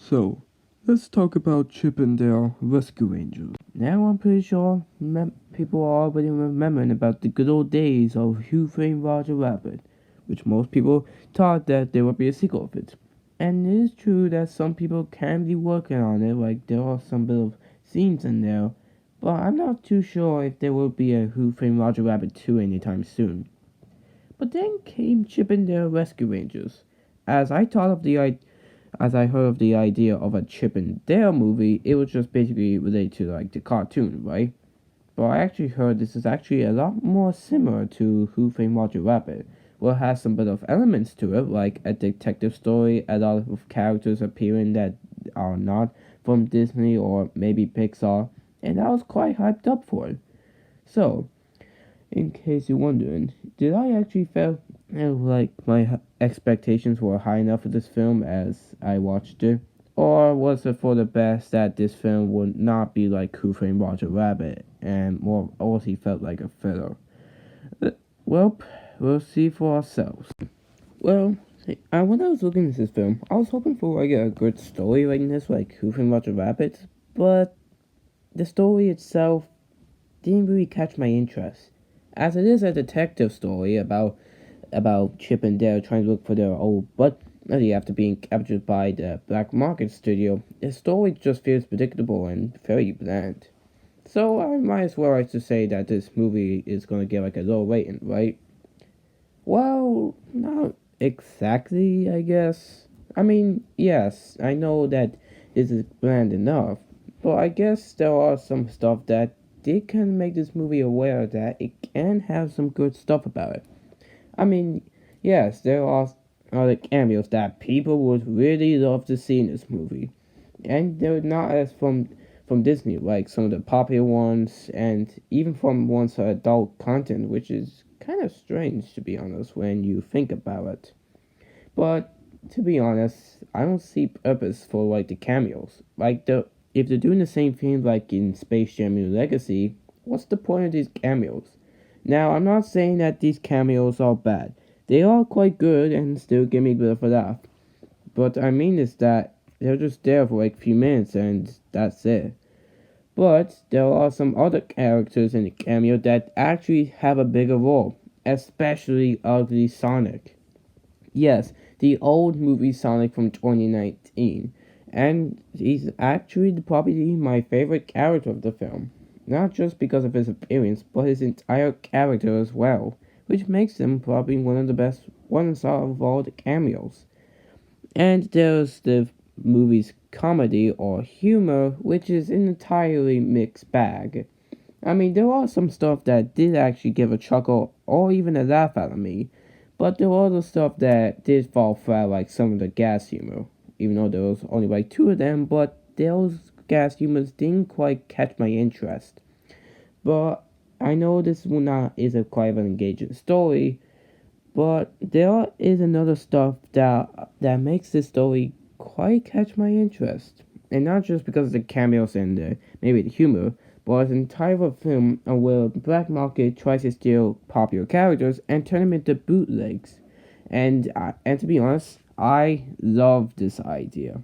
So, let's talk about Chip and Dale Rescue Rangers. Now I'm pretty sure people are already remembering about the good old days of Who Framed Roger Rabbit, which most people thought that there would be a sequel of it. And it is true that some people can be working on it, like there are some bit of scenes in there, but I'm not too sure if there will be a Who Framed Roger Rabbit 2 anytime soon. But then came Chip and Dale Rescue Rangers. As I thought of the idea as I heard of the idea of a Chip and Dale movie, it was just basically related to like the cartoon, right? But I actually heard this is actually a lot more similar to Who Framed Roger Rabbit, where it has some bit of elements to it, like a detective story, a lot of characters appearing that are not from Disney or maybe Pixar, and I was quite hyped up for it. So, in case you're wondering, did I actually feel like my expectations were high enough for this film as I watched it? Or was it for the best that this film would not be like Who Framed Roger Rabbit and more also felt like a filler? Uh, Well, we'll see for ourselves. Well, when I was looking at this film, I was hoping for like a good story like this, like Who Framed Roger Rabbit, but the story itself didn't really catch my interest, as it is a detective story about Chip and Dale trying to look for their old buddy after being captured by the black market studio. The story just feels predictable and very bland. So I might as well like to say that this movie is gonna get like a low rating, right? Well, not exactly, I guess. I mean, yes, I know that this is bland enough, but I guess there are some stuff that did kind of make this movie aware that it can have some good stuff about it. I mean, yes, there are other cameos that people would really love to see in this movie, and they're not as from Disney, like some of the popular ones, and even from ones for adult content, which is kind of strange to be honest when you think about it. But to be honest, I don't see purpose for like the cameos. Like the if they're doing the same thing like in Space Jam: New Legacy, what's the point of these cameos? Now, I'm not saying that these cameos are bad. They are quite good and still give me a bit of a laugh. But I mean is that they're just there for like a few minutes and that's it. But there are some other characters in the cameo that actually have a bigger role, especially Ugly Sonic. Yes, the old movie Sonic from 2019. And he's actually probably my favorite character of the film. Not just because of his appearance, but his entire character as well, which makes him probably one of the best ones of all the cameos. And there's the movie's comedy or humor, which is an entirely mixed bag. I mean, there are some stuff that did actually give a chuckle or even a laugh out of me, but there were other stuff that did fall flat, like some of the gas humor. Even though there was only like two of them, but those gas humors didn't quite catch my interest. But I know this will not is a quite an engaging story, but there is another stuff that makes this story quite catch my interest, and not just because of the cameos and maybe the humor, but an entire film where the black market tries to steal popular characters and turn them into bootlegs. And to be honest, I love this idea.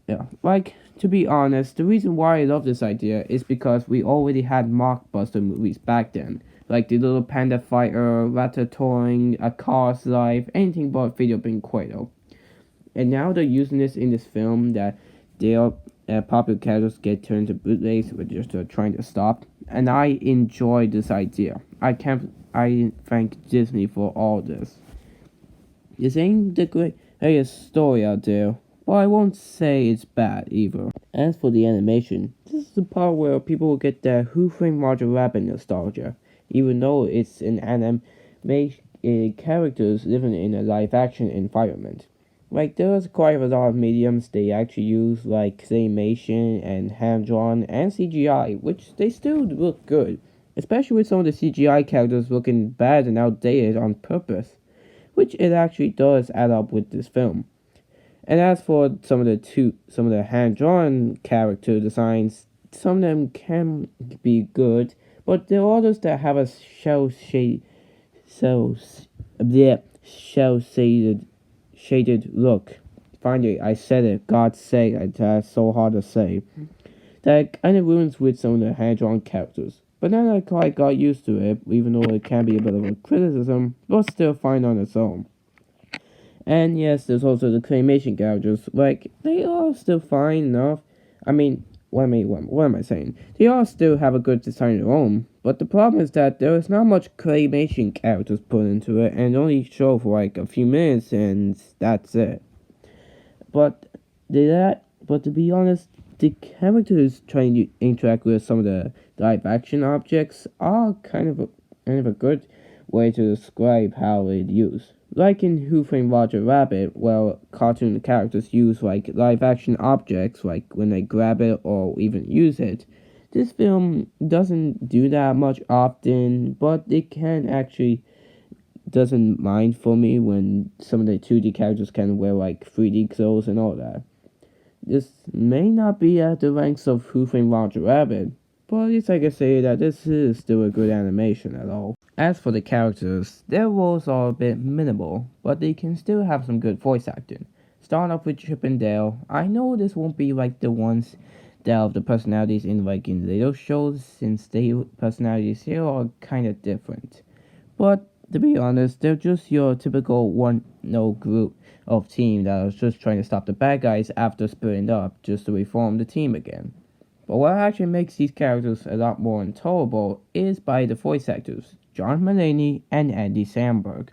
Yeah, like to be honest, the reason why I love this idea is because we already had mockbuster movies back then, like the Little Panda Fighter, Ratatouille, A Cars Life, anything but Video Being Quato. And now they're using this in this film that their popular characters get turned into bootlegs, which just trying to stop. And I enjoy this idea. I thank Disney for all this. This ain't the greatest story out there, but I won't say it's bad either. As for the animation, this is the part where people will get their Who Framed Roger Rabbit nostalgia, even though it's an animation characters living in a live action environment. Like there's quite a lot of mediums they actually use, like claymation and hand drawn and CGI, which they still look good, especially with some of the CGI characters looking bad and outdated on purpose, which it actually does add up with this film. And as for some of the hand drawn character designs, some of them can be good, but there are others that have a so yeah, shell shaded look. finally, I said it. God's sake, that's so hard to say. That kind of ruins with some of the hand-drawn characters. But then I quite got used to it, even though it can be a bit of a criticism, but still fine on its own. And yes, there's also the claymation characters. Like, they are still fine enough. I mean, what am I saying? They all still have a good design of their own, but the problem is that there is not much claymation characters put into it, and only show for like a few minutes, and that's it. But to be honest, the characters trying to interact with some of the live action objects are kind of a good way to describe how it used. Like in Who Framed Roger Rabbit, where cartoon characters use like live action objects, like when they grab it or even use it. This film doesn't do that much often, but it can actually doesn't mind for me when some of the 2D characters can wear like 3D clothes and all that. This may not be at the ranks of Who Framed Roger Rabbit, but at least I can say that this is still a good animation at all. As for the characters, their roles are a bit minimal, but they can still have some good voice acting. Starting off with Chip and Dale, I know this won't be like the ones that have the personalities in like in later shows, since their personalities here are kinda different. But to be honest, they're just your typical group of team that was just trying to stop the bad guys after splitting up just to reform the team again. But what actually makes these characters a lot more intolerable is by the voice actors, John Mulaney and Andy Samberg.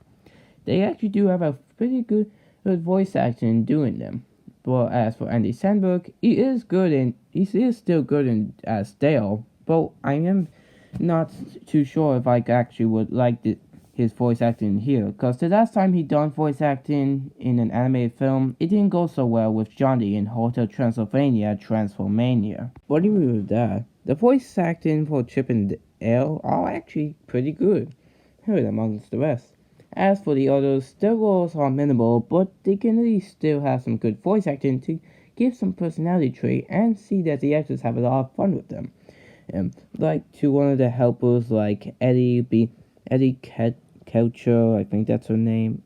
They actually do have a pretty good voice acting doing them. But as for Andy Samberg, he is still good as Dale, but I am not too sure if I actually would like his voice acting here, because the last time he done voice acting in an animated film, it didn't go so well with Johnny in Hotel Transylvania Transformania. What do you mean with that? The voice acting for Chip and Dale are actually pretty good, heard amongst the rest. As for the others, their roles are minimal, but they can at least still have some good voice acting to give some personality trait and see that the actors have a lot of fun with them. Like to one of the helpers, like Eddie Ketcher, I think that's her name,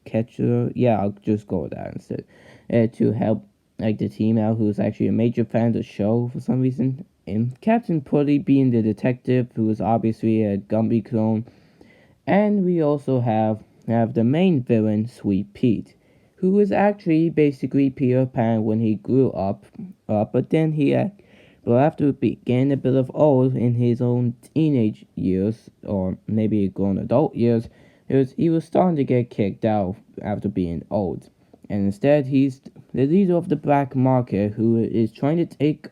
Ketcher. Yeah, I'll just go with that instead. To help like the team out, who's actually a major fan of the show for some reason. And Captain Putty being the detective, who is obviously a Gumby clone. And we also have the main villain, Sweet Pete, who is actually basically Peter Pan when he grew up, but then but after getting a bit of old in his own teenage years, or maybe grown adult years, he was starting to get kicked out after being old. And instead, he's the leader of the black market who is trying to take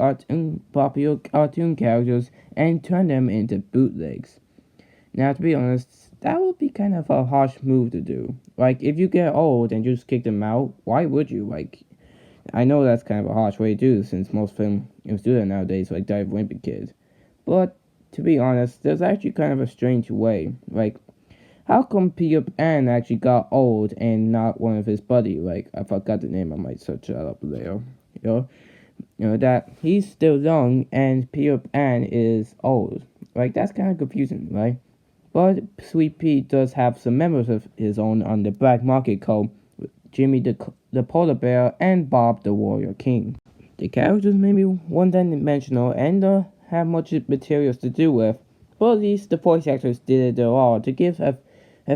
popular cartoon characters and turn them into bootlegs. Now, to be honest, that would be kind of a harsh move to do. Like, if you get old and just kick them out, why would you? Like, I know that's kind of a harsh way to do, since most films do that nowadays, like Dive Wimpy Kid. But, to be honest, there's actually kind of a strange way. Like, how come Peter Pan actually got old and not one of his buddy? Like, I forgot the name, I might search that up later. You know, that he's still young and Peter Pan is old. Like, that's kind of confusing, right? But Sweet Pete does have some members of his own on the black market called Jimmy the Polar Bear and Bob the Warrior King. The characters may be one-dimensional and have much materials to do with, but at least the voice actors did it all to give a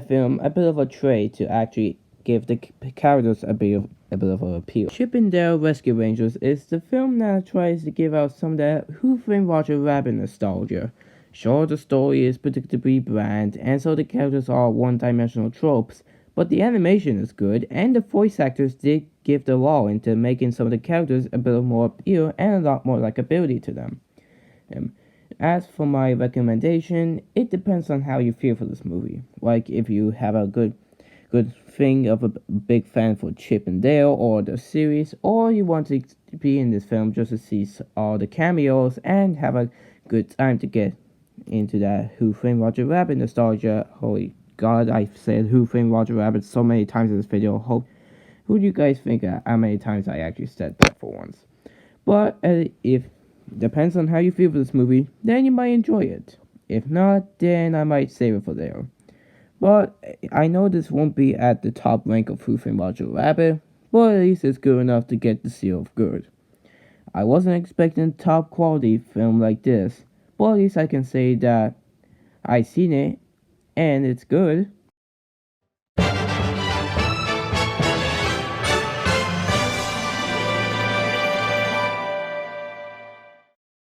film a bit of a trait to actually give the characters a bit of an appeal. Chip and Dale Rescue Rangers is the film that tries to give out some of that Who Framed Roger Rabbit nostalgia. Sure, the story is predictably bland, and so the characters are one-dimensional tropes, but the animation is good, and the voice actors did give their all into making some of the characters a bit more appeal and a lot more likability to them. As for my recommendation, it depends on how you feel for this movie. Like, if you have a good thing of a big fan for Chip and Dale or the series, or you want to be in this film just to see all the cameos and have a good time to get into that Who Framed Roger Rabbit nostalgia. Holy God, I've said Who Framed Roger Rabbit so many times in this video. Who do you guys think how many times I actually said that for once? But if depends on how you feel for this movie, then you might enjoy it. If not, then I might save it for later. But I know this won't be at the top rank of Who Framed Roger Rabbit, but at least it's good enough to get the seal of good. I wasn't expecting top quality film like this, but at least I can say that I seen it and it's good.